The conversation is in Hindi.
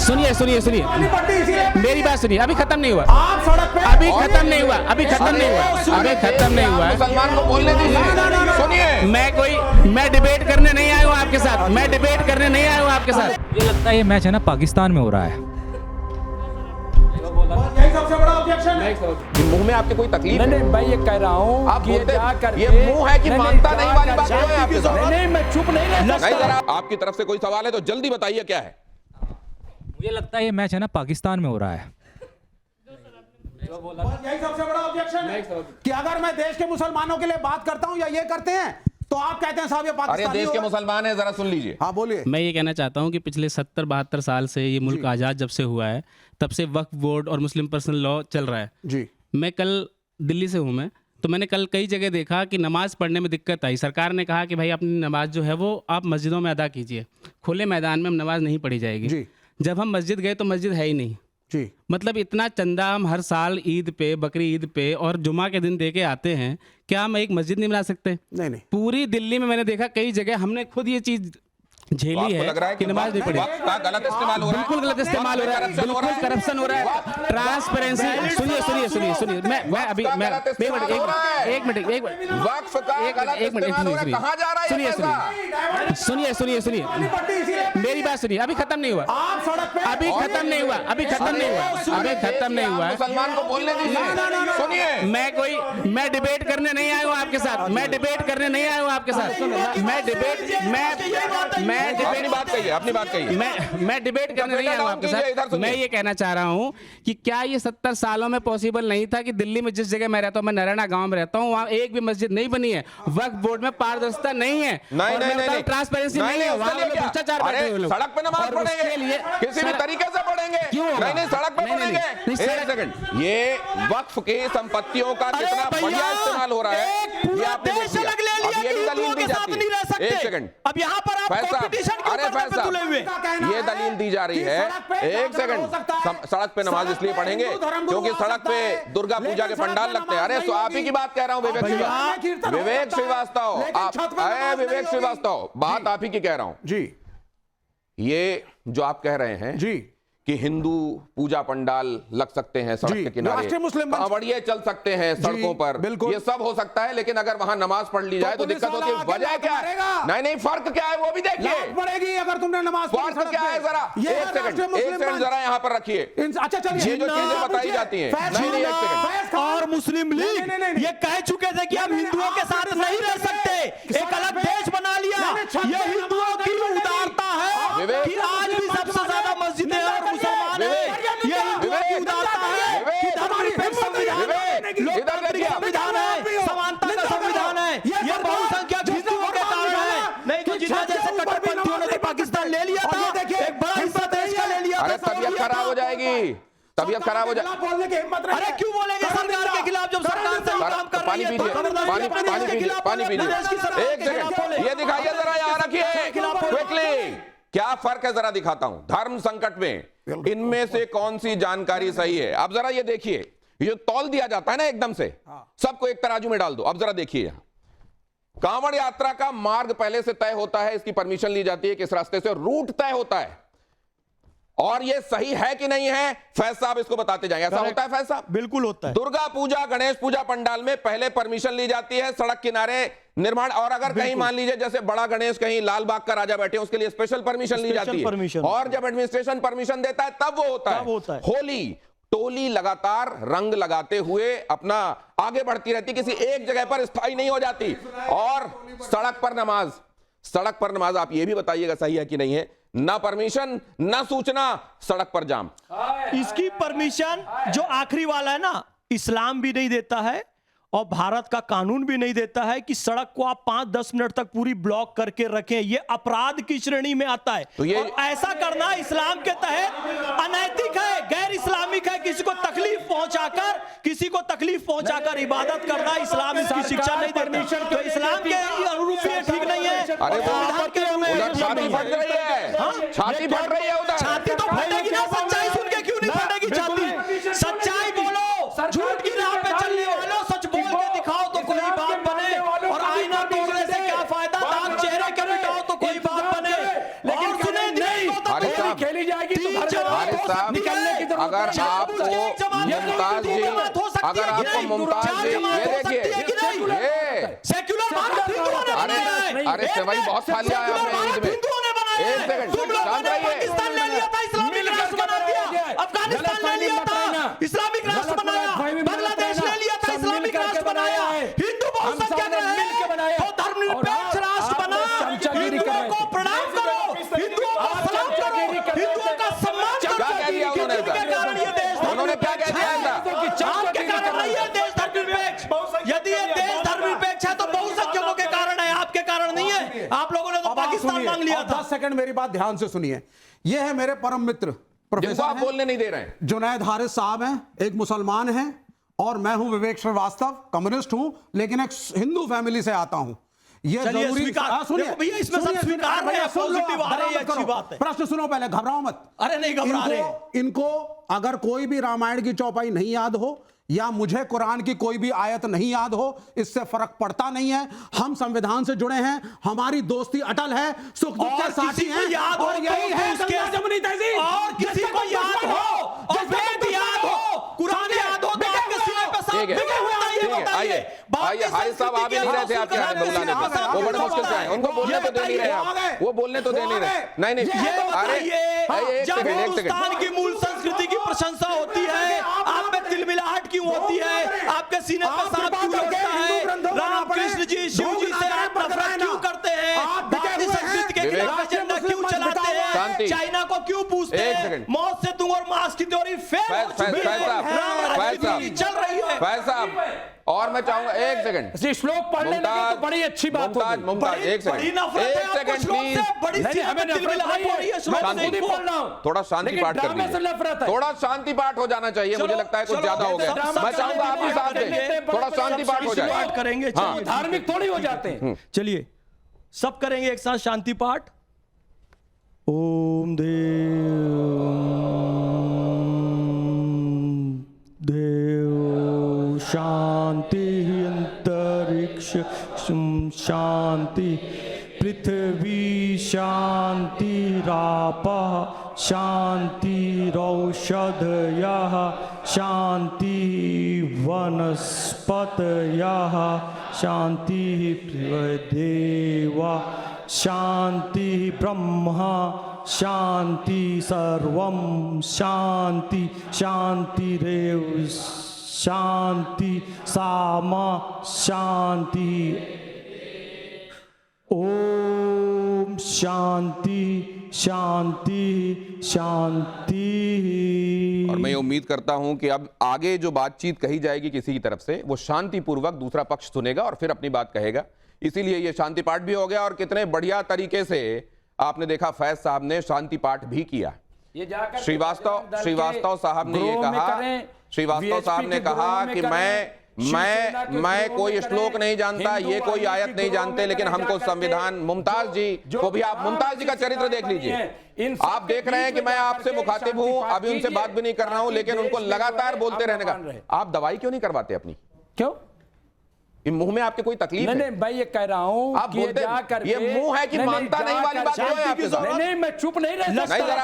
सुनिए सुनिए सुनिए, मेरी बात सुनिए, अभी खत्म नहीं हुआ, आप सड़क पे अभी खत्म नहीं हुआ, अभी खत्म नहीं हुआ, अभी खत्म नहीं हुआ। मुसलमान को बोलने दीजिए। सुनिए, मैं डिबेट करने नहीं आया हूँ आपके साथ, मैं डिबेट करने नहीं आया हूँ आपके साथ। ये लगता है ये मैच है ना पाकिस्तान में हो रहा है। यही सबसे बड़ा ऑब्जेक्शन है। मुंह में आपके कोई तकलीफ है? नहीं भाई, ये कह रहा हूँ आप कि ये बोलते जा करके ये मुंह है कि मानता नहीं वाली बात क्यों है आपके साथ? नहीं, मैं चुप नहीं रह नहीं, सकता। जरा आपकी तरफ से कोई सवाल है तो जल्दी बताइए क्या है। मुझे लगता है ये मैच है ना पाकिस्तान में हो रहा है। यही सबसे बड़ा ऑब्जेक्शन है कि अगर मैं देश के मुसलमानों के लिए बात करता हूं या ये करते हैं तो आप कहते हैं साहब ये अरे पाकिस्तानी देश के हो। मुसलमान है, जरा सुन लीजिए। हाँ बोलिए। मैं ये कहना चाहता हूँ कि पिछले 70-72 साल से ये मुल्क आज़ाद जब से हुआ है तब से वक्फ बोर्ड और मुस्लिम पर्सनल लॉ चल रहा है। जी मैं कल दिल्ली से हूँ, मैं तो मैंने कल कई जगह देखा कि नमाज़ पढ़ने में दिक्कत आई। सरकार ने कहा कि भाई अपनी नमाज जो है वो आप मस्जिदों में अदा कीजिए, खुले मैदान में नमाज नहीं पढ़ी जाएगी। जी जब हम मस्जिद गए तो मस्जिद है ही नहीं। जी मतलब इतना चंदा हम हर साल ईद पे, बकरी ईद पे और जुमा के दिन दे के आते हैं, क्या हम एक मस्जिद नहीं बना सकते? नहीं नहीं पूरी दिल्ली में मैंने देखा कई जगह, हमने खुद ये चीज झेली आपको लग रहा है है कि नमाज नहीं पढ़ी। वक्त का गलत इस्तेमाल हो रहा है। बिल्कुल गलत इस्तेमाल हो रहा है, बिल्कुल करप्शन हो रहा है, ट्रांसपेरेंसी। सुनिए सुनिए सुनिए सुनिए, मैं अभी मैं एक मिनट वक्फ का गलत इस्तेमाल हो रहा है। कहां जा रहा है सुनिए ये पैसा? सुनिए सुनिए सुनिए, मेरी बात सुनिए, अभी खत्म नहीं हुआ, आप सड़क पे अभी खत्म नहीं हुआ, अभी खत्म नहीं हुआ, अभी खत्म नहीं हुआ। मुसलमान को बोलने दीजिए। सुनिए, मैं डिबेट करने नहीं आया हूँ आपके साथ, मैं डिबेट करने नहीं आया हूँ आपके साथ। अपनी बात कहिए, अपनी बात कहिए। मैं डिबेट करने नहीं आया हूँ आपके साथ। मैं ये कहना चाह रहा हूँ कि क्या ये 70 सालों में पॉसिबल नहीं था कि दिल्ली में जिस जगह मैं रहता हूँ, मैं नरैना गांव में रहता हूँ, वहाँ एक भी मस्जिद नहीं बनी है, वक्फ बोर्ड में पारदर्शिता नहीं है, नहीं, ट्रांसपेरेंसी नहीं है, वहाँ पे भ्रष्टाचार बैठे हुए लोग। सड़क पे नमाज पढ़ेंगे, किसी भी तरीके से पढ़ेंगे। क्यों? नहीं, सड़क पे पढ़ेंगे। एक सेकंड, ये वक्फ की संपत्तियों का कितना बढ़िया इस्तेमाल हो रहा है, ये आपने देख लिया। अब ये भी दलील दी जाती है। एक सेकंड, अब यहाँ पर आप कंपटीशन क्यों करने पे तुले हुए? ये दलील दी जा रही है। एक सेकंड, सड़क पे नमाज इसलिए पढ़ेंगे क्योंकि सड़क पे दुर्गा पूजा के पंडाल लगते हैं। अरे आप ही की बात कह रहा हूँ, विवेक श्रीवास्तव, विवेक श्रीवास्तव, बात आप ही की कह रहा हूँ जी। ये जो आप कह रहे हैं जी कि हिंदू पूजा पंडाल लग सकते हैं सड़क के किनारे, राष्ट्रीय मुस्लिम मंच, कांवड़िए चल सकते हैं सड़कों पर, बिल्कुल ये सब हो सकता है, लेकिन अगर वहां नमाज पढ़ ली जाए तो दिक्कत होती है। वजह क्या है? नहीं, फर्क क्या है वो भी देखिए। पड़ेगी अगर तुमने नमाज पढ़ी। फर्क क्या है? जरा एक सेकंड जरा यहाँ पर रखिए। अच्छा चलिए, ये जो चीजें बताई जाती हैं, नहीं एक सेकंड, और मुस्लिम लीग ये कह चुके थे कि हम हिंदुओं के साथ नहीं रह सकते, एक अलग देश बना लिया। ये हिंदुओं की उदारता है कि आज भी सबसे ज्यादा मस्जिदें और मुसलमान हैं। ये हिंदुओं की उदारता है कि धर्मनिरपेक्ष संविधान है, लोकतांत्रिक संविधान है, समानता का संविधान है। ये बहुसंख्यक हिंदुओं के कारण है, नहीं तो जिन्ना जैसे कट्टरपंथियों ने पाकिस्तान ले लिया था, एक बड़ा हिस्सा देश का ले लिया था। अरे तबीयत खराब हो जाएगी, तबीयत खराब हो जाएगी। बोलने की हिम्मत रही। अरे क्यों बोलेंगे सरकार के खिलाफ जब सरकार सही काम कर रही है? पानी पीजिए। एक सेकंड, ये दिखाइए जरा, यहाँ रखिए क्विकली, क्या फर्क है जरा दिखाता हूं। धर्म संकट में इनमें से कौन सी जानकारी सही है? अब जरा ये देखिए, ये तौल दिया जाता है ना एकदम से, सबको एक तराजू में डाल दो। अब जरा देखिए, यहां कांवड़ यात्रा का मार्ग पहले से तय होता है, इसकी परमिशन ली जाती है, किस रास्ते से रूट तय होता है, और ये सही है कि नहीं है फैज साहब इसको बताते जाएंगे। ऐसा होता है फैज साहब? बिल्कुल होता है। दुर्गा पूजा, गणेश पूजा पंडाल में पहले परमिशन ली जाती है, सड़क किनारे निर्माण, और अगर कहीं मान लीजिए जैसे बड़ा गणेश कहीं लाल बाग का राजा बैठे, उसके लिए स्पेशल परमिशन ली जाती है, और जब एडमिनिस्ट्रेशन परमिशन देता है तब वो होता है। होली टोली लगातार रंग लगाते हुए अपना आगे बढ़ती रहती, किसी एक जगह पर स्थायी नहीं हो जाती। और सड़क पर नमाज आप ये भी बताइएगा सही है कि नहीं है? ना परमिशन, ना सूचना, सड़क पर जाम। इसकी परमिशन जो आखिरी वाला है ना, इस्लाम भी नहीं देता है और भारत का कानून भी नहीं देता है कि सड़क को आप 5-10 मिनट तक पूरी ब्लॉक करके रखें। ये अपराध की श्रेणी में आता है। तो ये और ऐसा करना इस्लाम के तहत अनैतिक है, गैर इस्लामिक है। किसी को तकलीफ पहुंचाकर इबादत करना इस्लाम इसकी शिक्षा नहीं देता। तो इस्लाम के अनुरूप ये ठीक नहीं है। अरे उधर छाती फट रही है, छाती फट रही है उधर। छाती तो फटेगी ना, सच्चाई सुन के क्यों नहीं फटेगी छाती? सच्चाई बोलो, झूठ की राह पे चलने वालों, सच बोल के दिखाओ तो कोई बात बने, और आईना तोड़ने से क्या फायदा? दांत चेहरे के मिटाओ तो कोई बात बने, लेकिन सुने नहीं खेली जाएगी तो साहब, निकलने की जरूरत अगर नहीं है। आपको मुमताज जी, अगर आपको मुमताज जी, ये देखिए, ये सेक्युलर भारत हिंदुओं ने बनाया है। अरे सेवई बहुत खा लिया है आपने ईद में। हिंदुओं ने बनाया एक है। सेकंड, तुम लोगों शांत ने रहिए। पाकिस्तान ले लिया था, इस्लामिक राष्ट्र बना दिया। अफगानिस्तान ले लिया था, इस्लामिक राष्ट्र बनाया। बांग्लादेश ले लिया था, इस्लामिक राष्ट्र बनाया। हिंदू बहुसंख्यक रहे तो धर्मनिरपेक्ष राष्ट्र बना। हिंदुओं को प्रणाम करो, हिंदुओं को सलाम करो, हिंदुओं का सम्मान करो। क्या कह दिया उन्होंने? जिनके कारण ये देश उन्होंने क्या कह दिया ऐसा? आपके कारण नहीं है देश धर्मनिरपेक्ष। यदि ये देश धर्मनिरपेक्ष है तो बहुसंख्यकों के कारण है, आपके कारण नहीं है। आप लोगों ने तो पाकिस्तान मांग लिया था। 10 सेकंड मेरी बात ध्यान से सुनिए। ये है मेरे परम मित्र जिनको प्रोफेसर आप हैं, बोलने नहीं दे रहे हैं। जुनैद हारिस साहब हैं, एक मुसलमान हैं, और मैं हूं विवेक श्रीवास्तव, कम्युनिस्ट हूं, लेकिन एक हिंदू फैमिली से आता हूं। ये चलिए, जरूरी स्वीकार- सुनिए, देखो भैया, इसमें सब सुनिए, स्वीकार भैया, है, सुन लो, पॉजिटिव आ रही है, घबराओ मत अच्छी करो। बात है। प्रश्न सुनो पहले, घबराओ मत। अरे नहीं घबरा रहे। इनको अगर कोई भी रामायण की चौपाई नहीं याद हो या मुझे कुरान की कोई भी आयत नहीं याद हो, इससे फर्क पड़ता नहीं है। हम संविधान से जुड़े हैं, हमारी दोस्ती अटल है, सुख दुख के और साथी किसी को हैं, याद हो और यही तो है उसके- गंगा जमुनी तहजीब। और किसी जिससे को कोई याद दुश्मन हो और जिससे कोई वेद याद दुश्मन हो, कुरान याद हो तो बिके आपके हुए सीने पे हो। साथ ठीक है, बिके हुए हैं, ये ठीक है, बताइए। आइए, आइए, हारिस साहब आ भी नहीं रहे थे आपके यहाँ बुलाने पर। वो बड़े मुश्किल से आए, उनको बोलने तो दे नहीं रहे आप, वो बोलने तो दे नहीं रहे। नहीं नहीं, ये अरे बताइए, एक जब सेकंड, एक सेकंड। हिंदुस्तान की मूल संस्कृति की प्रशंसा होती है, आप में तिलमिलाहट क्यों होती है? आपके सीने पे सांप क्यों लगता है? राम कृष्ण जी, शिव जी से आप नफरत क्यों करते हैं? भारतीय संस्कृति के खिलाफ एजेंडा क्यों चलाते हैं? शांति। चाइना को क्यों पूछते एक हैं? सेकंड। मौत से तुम और मार्क्स की थ्योरी फेल हो चुकी है। राम राज्य चल रही है। फैज साहब, और मैं चाहूंगा एक सेकंड, श्लोक पढ़ने लगे तो बड़ी अच्छी बात होगी। मुमताज एक बड़ी सेकंड, नफरत है एक आपको सेकंड श्लोक प्लीज, से, बड़ी नहीं, सीने हमें पे नफरत तिलमिलाहट नहीं हो रही है है। श्लोक मैं से। खुद ही पढ़ रहा हूं। थोड़ा शांति लेकिन पाठ कर ड्रामे से नफरत दीजिए, है। थोड़ा शांति पाठ हो जाना चाहिए। मुझे लगता है कुछ चलो, ज्यादा हो गया। सब मैं चाहूंगा आप भी साथ करेंगे। दें, थोड़ा शांति पाठ हो जाए। पाठ करेंगे, हाँ। चलिए। धार्मिक थोड़ी हो जाते हैं। चलिए सब करेंगे एक साथ शांति पाठ। ओम देव शांति अंतरिक्ष शांति पृथ्वी शांति रापा शांति रौषधयः शांति वनस्पतयः शांति देवा शांति ब्रह्मा शांति सर्वं शांति शांतिरेव शांति सामा शांति ओम शांति शांति शांति। और मैं ये उम्मीद करता हूं कि अब आगे जो बातचीत कही जाएगी किसी की तरफ से, वो शांतिपूर्वक दूसरा पक्ष सुनेगा और फिर अपनी बात कहेगा। इसीलिए ये शांति पाठ भी हो गया। और कितने बढ़िया तरीके से आपने देखा, फैज साहब ने शांति पाठ भी किया। श्रीवास्तव साहब ने ये कहा, श्रीवास्तव साहब ने कहा कि मैं कोई श्लोक नहीं जानता, ये कोई आयत नहीं जानते, लेकिन हमको संविधान। मुमताज जी को भी आप, मुमताज जी का चरित्र देख लीजिए। आप देख रहे हैं कि मैं आपसे मुखातिब हूं, अभी उनसे बात भी नहीं कर रहा हूं, लेकिन उनको लगातार बोलते रहने का। आप दवाई क्यों नहीं करवाते अपनी? क्यों? मुंह में आपके कोई तकलीफ है? नहीं, मैं ये कह रहा हूं आप बोलते, ये मुंह है कि मानता नहीं वाली बात है आपके साथ? नहीं, मैं चुप नहीं रह सकता।